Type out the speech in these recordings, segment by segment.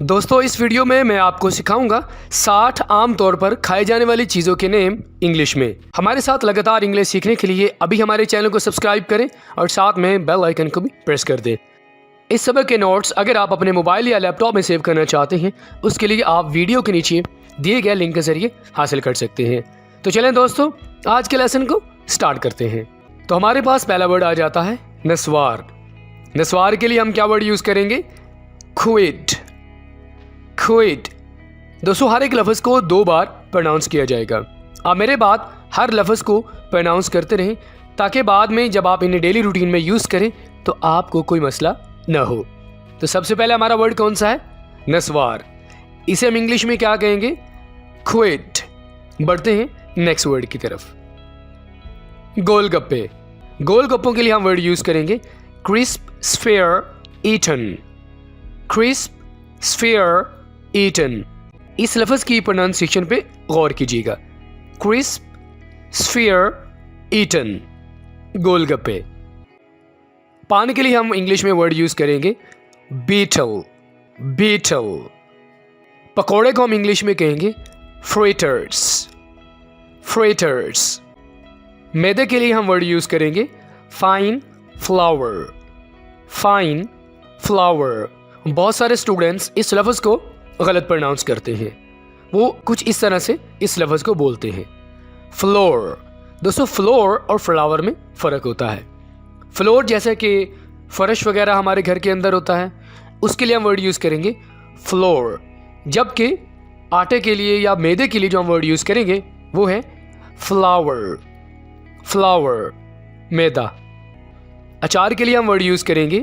दोस्तों इस वीडियो में मैं आपको सिखाऊंगा 60 आम तौर पर खाए जाने वाली चीज़ों के नेम इंग्लिश में। हमारे साथ लगातार इंग्लिश सीखने के लिए अभी हमारे चैनल को सब्सक्राइब करें और साथ में बेल आइकन को भी प्रेस कर दें। इस सबक के नोट्स अगर आप अपने मोबाइल या लैपटॉप में सेव करना चाहते हैं उसके लिए आप वीडियो के नीचे दिए गए लिंक के जरिए हासिल कर सकते हैं। तो चलें दोस्तों आज के लेसन को स्टार्ट करते हैं। तो हमारे पास पहला वर्ड आ जाता है नस्वार। नस्वार के लिए हम क्या वर्ड यूज़ करेंगे? क्विड। क्विड। दोस्तों हर एक लफ्ज़ को 2 बार प्रोनाउंस किया जाएगा। आप मेरे बाद हर लफ्ज़ को प्रोनाउंस करते रहें ताकि बाद में जब आप इन्हें डेली रूटीन में यूज़ करें तो आपको कोई मसला न हो। तो सबसे पहले हमारा वर्ड कौन सा है? नस्वार। इसे हम इंग्लिश में क्या कहेंगे? क्विड। बढ़ते हैं नेक्स्ट वर्ड की तरफ। गोलगप्पे। गोलगप्पों के लिए हम वर्ड यूज़ करेंगे crisp sphere eaten. Crisp sphere eaten. इस लफ्ज़ की प्रोनाउंसिएशन पे गौर कीजिएगा। क्रिस्प स्फेयर ईटन, गोलगप्पे। पान के लिए हम इंग्लिश में वर्ड यूज़ करेंगे बीटल। बीटल। पकौड़े को हम इंग्लिश में कहेंगे फ्रिटर्स। फ्रिटर्स। मैदे के लिए हम वर्ड यूज़ करेंगे फाइन फ्लावर। Fine flower. बहुत सारे स्टूडेंट्स इस लफ्ज़ को गलत प्रोनाउंस करते हैं। वो कुछ इस तरह से इस लफ्ज़ को बोलते हैं फ्लोर। दोस्तों फ्लोर और फ्लावर में फ़र्क होता है। फ्लोर जैसे कि फर्श वगैरह हमारे घर के अंदर होता है, उसके लिए हम वर्ड यूज़ करेंगे फ्लोर। जबकि आटे के लिए या मैदे के लिए जो हम वर्ड यूज़ करेंगे वो है फ्लावर। फ्लावर, मैदा। अचार के लिए हम वर्ड यूज़ करेंगे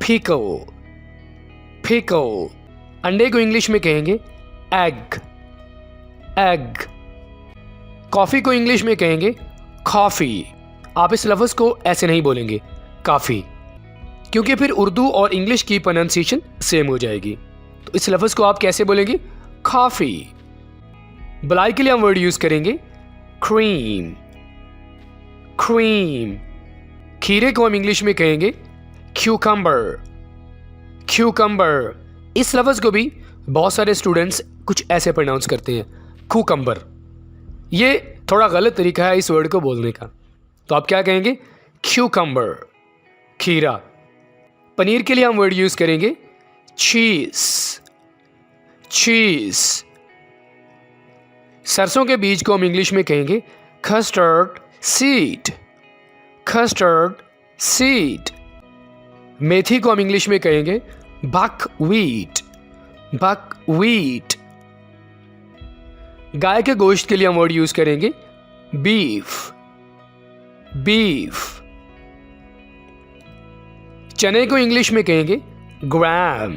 पिकल। पिकल। अंडे को इंग्लिश में कहेंगे एग। एग। कॉफ़ी को इंग्लिश में कहेंगे कॉफ़ी। आप इस लफ्ज़ को ऐसे नहीं बोलेंगे काफ़ी, क्योंकि फिर उर्दू और इंग्लिश की प्रोनाउंसिएशन सेम हो जाएगी। तो इस लफ्ज़ को आप कैसे बोलेंगे? कॉफ़ी। बलाई के लिए हम वर्ड यूज़ करेंगे क्रीम। क्रीम। खीरे को हम इंग्लिश में कहेंगे क्यूकम्बर। क्यूकम्बर। इस लफ्ज़ को भी बहुत सारे स्टूडेंट्स कुछ ऐसे प्रोनाउंस करते हैं कुकम्बर। ये थोड़ा गलत तरीका है इस वर्ड को बोलने का, तो आप क्या कहेंगे? क्यूकम्बर, खीरा। पनीर के लिए हम वर्ड यूज़ करेंगे चीज़। चीज़। सरसों के बीज को हम इंग्लिश में कहेंगे कस्टर्ड सीड। Custard seed. मेथी को हम इंग्लिश में कहेंगे बकव्हीट। बकव्हीट। गाय के गोश्त के लिए हम वर्ड यूज़ करेंगे बीफ। बीफ। चने को इंग्लिश में कहेंगे ग्राम।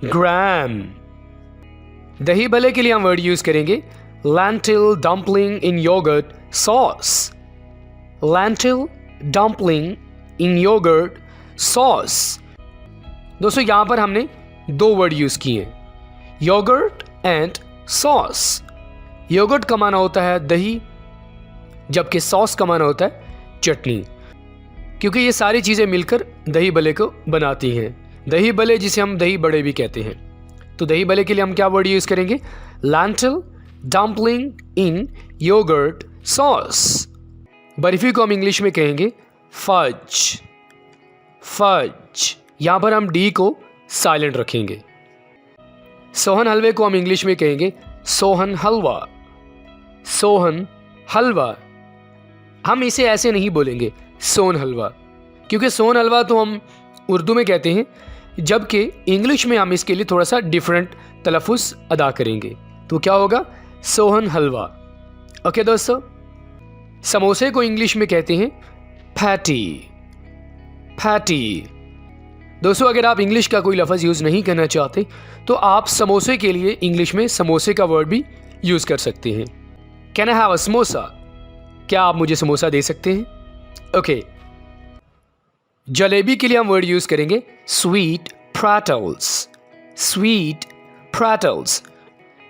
ग्राम। दही भल्ले के लिए हम वर्ड यूज़ करेंगे lentil dumpling in yogurt sauce। lentil dumpling in yogurt sauce। दोस्तों यहाँ पर हमने 2 वर्ड यूज़ किए हैं, योगर्ट एंड सॉस। योगर्ट का माना होता है दही, जबकि सॉस का माना होता है चटनी, क्योंकि ये सारी चीज़ें मिलकर दही भल्ले को बनाती हैं। दही भल्ले जिसे हम दही बड़े भी कहते हैं। तो दही भल्ले के लिए हम क्या वर्ड यूज़ करेंगे? lentil dumpling in yogurt sauce। Barfi को हम इंग्लिश में कहेंगे फज। फज। यहाँ पर हम डी को साइलेंट रखेंगे। सोहन हलवे को हम इंग्लिश में कहेंगे सोहन हलवा। सोहन हलवा। हम इसे ऐसे नहीं बोलेंगे सोन हलवा, क्योंकि सोन हलवा तो हम उर्दू में कहते हैं, जबकि इंग्लिश में हम इसके लिए थोड़ा सा डिफरेंट तलफ़ुज़ अदा करेंगे। तो क्या होगा? सोहन हलवा। ओके दोस्तों, समोसे को इंग्लिश में कहते हैं पैटी। पैटी। दोस्तों अगर आप इंग्लिश का कोई लफ्ज़ यूज़ नहीं करना चाहते तो आप समोसे के लिए इंग्लिश में समोसे का वर्ड भी यूज़ कर सकते हैं। Can I have a samosa? क्या आप मुझे समोसा दे सकते हैं? ओके। जलेबी के लिए हम वर्ड यूज़ करेंगे स्वीट प्रैटल्स। स्वीट प्रैटल्स।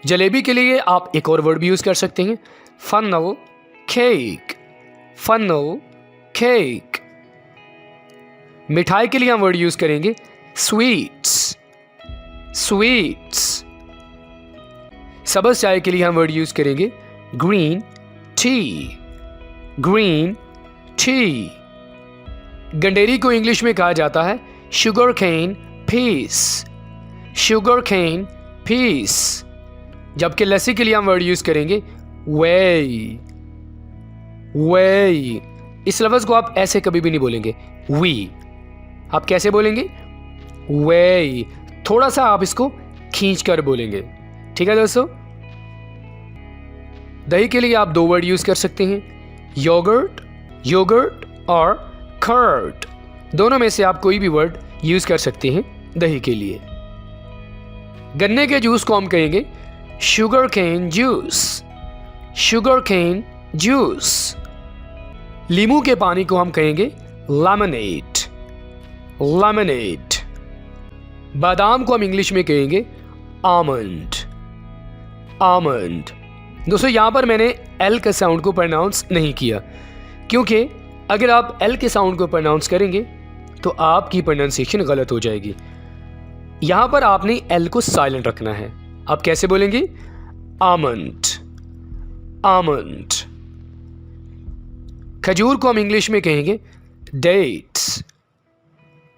जलेबी के लिए आप एक और वर्ड भी यूज़ कर सकते हैं फनल केक। Funnel cake. मिठाई के लिए हम वर्ड यूज़ करेंगे स्वीट्स। स्वीट्स। सब्ज़ चाय के लिए हम वर्ड यूज करेंगे ग्रीन टी, ग्रीन टी। गंडेरी को इंग्लिश में कहा जाता है sugar cane piece, sugar cane piece. जबकि लस्सी के लिए हम वर्ड यूज करेंगे वे, वे। इस लफ्ज़ को आप ऐसे कभी भी नहीं बोलेंगे वी, आप कैसे बोलेंगे वे। थोड़ा सा आप इसको खींच कर बोलेंगे, ठीक है दोस्तों। दही के लिए आप दो वर्ड यूज कर सकते हैं योगर्ट, योगर्ट और कर्ड। दोनों में से आप कोई भी वर्ड यूज कर सकते हैं दही के लिए। गन्ने के जूस को हम कहेंगे sugar cane juice, sugar cane juice. लीमू के पानी को हम कहेंगे लेमनेड, लेमनेड। बादाम को हम इंग्लिश में कहेंगे आमंड, आमंड। दोस्तों यहां पर मैंने एल के साउंड को प्रोनाउंस नहीं किया, क्योंकि अगर आप एल के साउंड को प्रोनाउंस करेंगे तो आपकी प्रोनाउंसिएशन गलत हो जाएगी। यहां पर आपने एल को साइलेंट रखना है। आप कैसे बोलेंगे आमंड, आमंड। खजूर को हम इंग्लिश में कहेंगे डेट्स,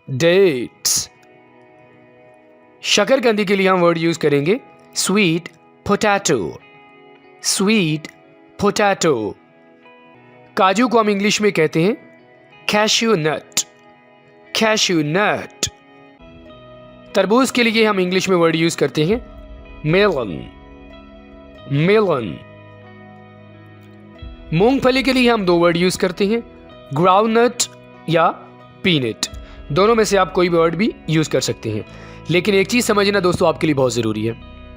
डेट्स। शकरकंदी के लिए हम वर्ड यूज करेंगे स्वीट पोटैटो, स्वीट पोटैटो। काजू को हम इंग्लिश में कहते हैं कैश्यू नट, कैश्यू नट। तरबूज के लिए हम इंग्लिश में वर्ड यूज करते हैं मेलन, मेलन। मूंगफली के लिए हम दो वर्ड यूज करते हैं ग्राउंडनट या पीनट। दोनों में से आप कोई वर्ड भी यूज कर सकते हैं, लेकिन एक चीज समझना दोस्तों आपके लिए बहुत जरूरी है।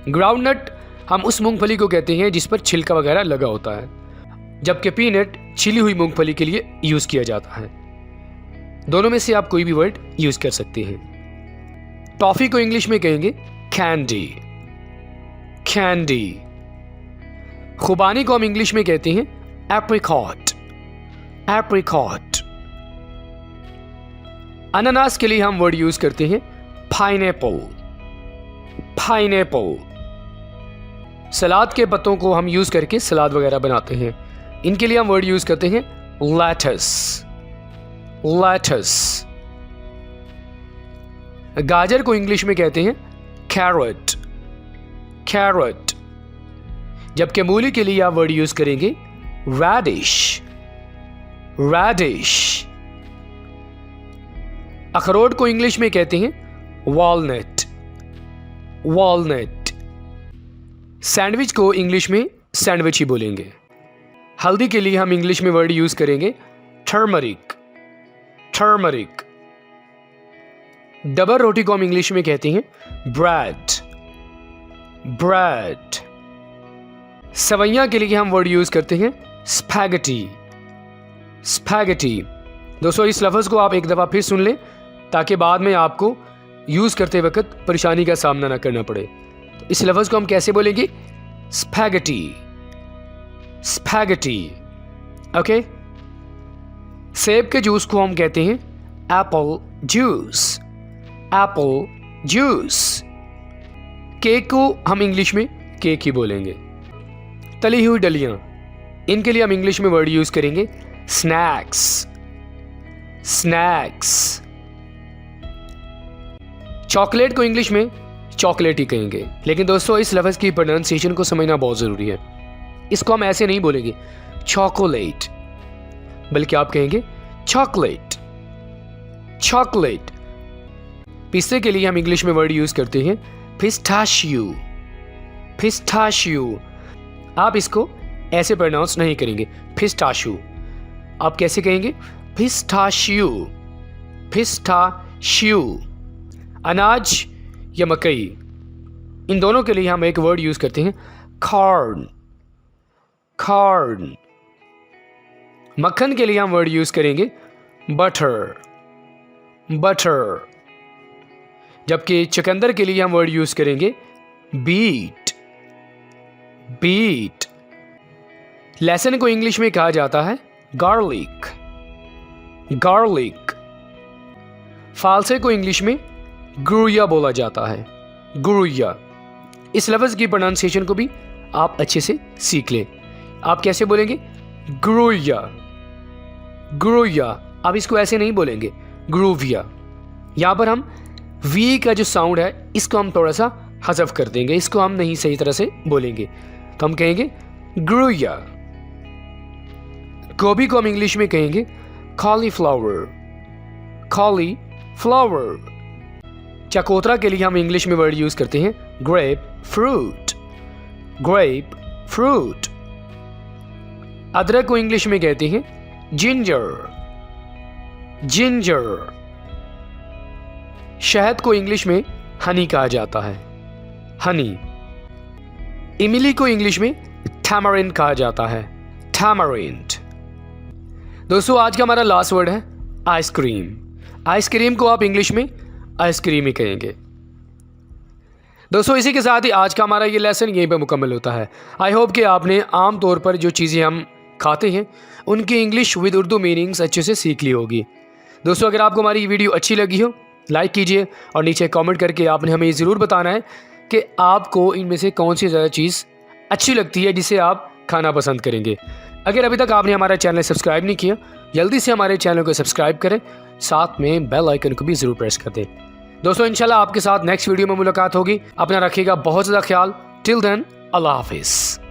ग्राउंडनट हम उस मूंगफली को कहते हैं जिस पर छिलका वगैरह लगा होता है, जबकि पीनट छिली हुई मूंगफली के लिए यूज किया जाता है। दोनों में से आप कोई भी वर्ड यूज कर सकते हैं। टॉफी को इंग्लिश में कहेंगे कैंडी, कैंडी। खुबानी को हम इंग्लिश में कहते हैं एप्रिकॉट, एप्रिकॉट। अनानास के लिए हम वर्ड यूज करते हैं पाइनएप्पल, पाइनएप्पल। सलाद के पत्तों को हम यूज करके सलाद वगैरह बनाते हैं, इनके लिए हम वर्ड यूज करते हैं लेटस, लेटस। गाजर को इंग्लिश में कहते हैं कैरेट, कैरेट। जबकि मूली के लिए आप वर्ड यूज करेंगे रैडिश, रैडिश। अखरोट को इंग्लिश में कहते हैं वॉलनट, वॉलनट। सैंडविच को इंग्लिश में सैंडविच ही बोलेंगे। हल्दी के लिए हम इंग्लिश में वर्ड यूज करेंगे टर्मरिक, टर्मरिक। डबल रोटी को हम इंग्लिश में कहते हैं ब्रेड, ब्रेड। सवैयां के लिए हम वर्ड यूज करते हैं स्पैगेटी, स्पैगेटी। दोस्तों इस लफ्ज़ को आप एक दफ़ा फिर सुन लें ताकि बाद में आपको यूज़ करते वक्त परेशानी का सामना ना करना पड़े। तो इस लफ्ज़ को हम कैसे बोलेंगे स्पैगेटी, स्पैगेटी। ओके। सेब के जूस को हम कहते हैं Apple juice, Apple juice. Cake को हम इंग्लिश में केक ही बोलेंगे। तली हुई डलियां, इनके लिए हम इंग्लिश में वर्ड यूज करेंगे स्नैक्स, स्नैक्स। चॉकलेट को इंग्लिश में चॉकलेट ही कहेंगे, लेकिन दोस्तों इस लफ्ज़ की प्रोनाउंसिएशन को समझना बहुत ज़रूरी है। इसको हम ऐसे नहीं बोलेंगे चॉकोलेट, बल्कि आप कहेंगे चॉकलेट, चॉकलेट। पिस्ते के लिए हम इंग्लिश में वर्ड यूज करते हैं पिस्ताशियो, पिस्ताशियो। आप इसको ऐसे प्रोनाउंस नहीं करेंगे पिस्ताशियो, आप कैसे कहेंगे पिस्ताशियो, पिस्ताशियो। अनाज या मकई, इन दोनों के लिए हम एक वर्ड यूज करते हैं कॉर्न, कॉर्न। मक्खन के लिए हम वर्ड यूज करेंगे बटर, बटर। जबकि चुकंदर के लिए हम वर्ड यूज करेंगे बीट, बीट। लहसुन को इंग्लिश में कहा जाता है गार्लिक, गार्लिक। फालसे को इंग्लिश में ग्रुया बोला जाता है, गुरुया। इस लफ्ज़ की प्रोनाउंसिएशन को भी आप अच्छे से सीख लें। आप कैसे बोलेंगे? गुरुया, गुरुया। आप इसको ऐसे नहीं बोलेंगे, ग्रूविया। यहाँ पर हम वी का जो साउंड है इसको हम थोड़ा सा हज़फ कर देंगे, इसको हम नहीं सही तरह से बोलेंगे, तो हम कहेंगे गुरुया। गोभी को हम इंग्लिश में कहेंगे कॉलीफ्लावर, कॉलीफ्लावर। चकोतरा के लिए हम इंग्लिश में वर्ड यूज करते हैं ग्रेप फ्रूट, ग्रेप फ्रूट। अदरक को इंग्लिश में कहते हैं जिंजर, जिंजर। शहद को इंग्लिश में हनी कहा जाता है, हनी। इमली को इंग्लिश में टैमरिंड कहा जाता है, टैमरिंड। दोस्तों आज का हमारा लास्ट वर्ड है आइसक्रीम। आइसक्रीम को आप इंग्लिश में आइसक्रीम ही कहेंगे। दोस्तों इसी के साथ ही आज का हमारा ये लेसन यहीं पे मुकम्मल होता है। आई होप कि आपने आम तौर पर जो चीज़ें हम खाते हैं उनकी इंग्लिश विद उर्दू मीनिंग्स अच्छे से सीख ली होगी। दोस्तों अगर आपको हमारी वीडियो अच्छी लगी हो लाइक कीजिए और नीचे कमेंट करके आपने हमें ये ज़रूर बताना है कि आपको इनमें से कौन सी ज़्यादा चीज़ अच्छी लगती है जिसे आप खाना पसंद करेंगे। अगर अभी तक आपने हमारा चैनल सब्सक्राइब नहीं किया जल्दी से हमारे चैनल को सब्सक्राइब करें, साथ में बेल आइकन को भी ज़रूर प्रेस कर दें। दोस्तों इंशाल्लाह आपके साथ नेक्स्ट वीडियो में मुलाकात होगी। अपना रखिएगा बहुत ज़्यादा ख्याल। टिल देन अल्लाह हाफिज़।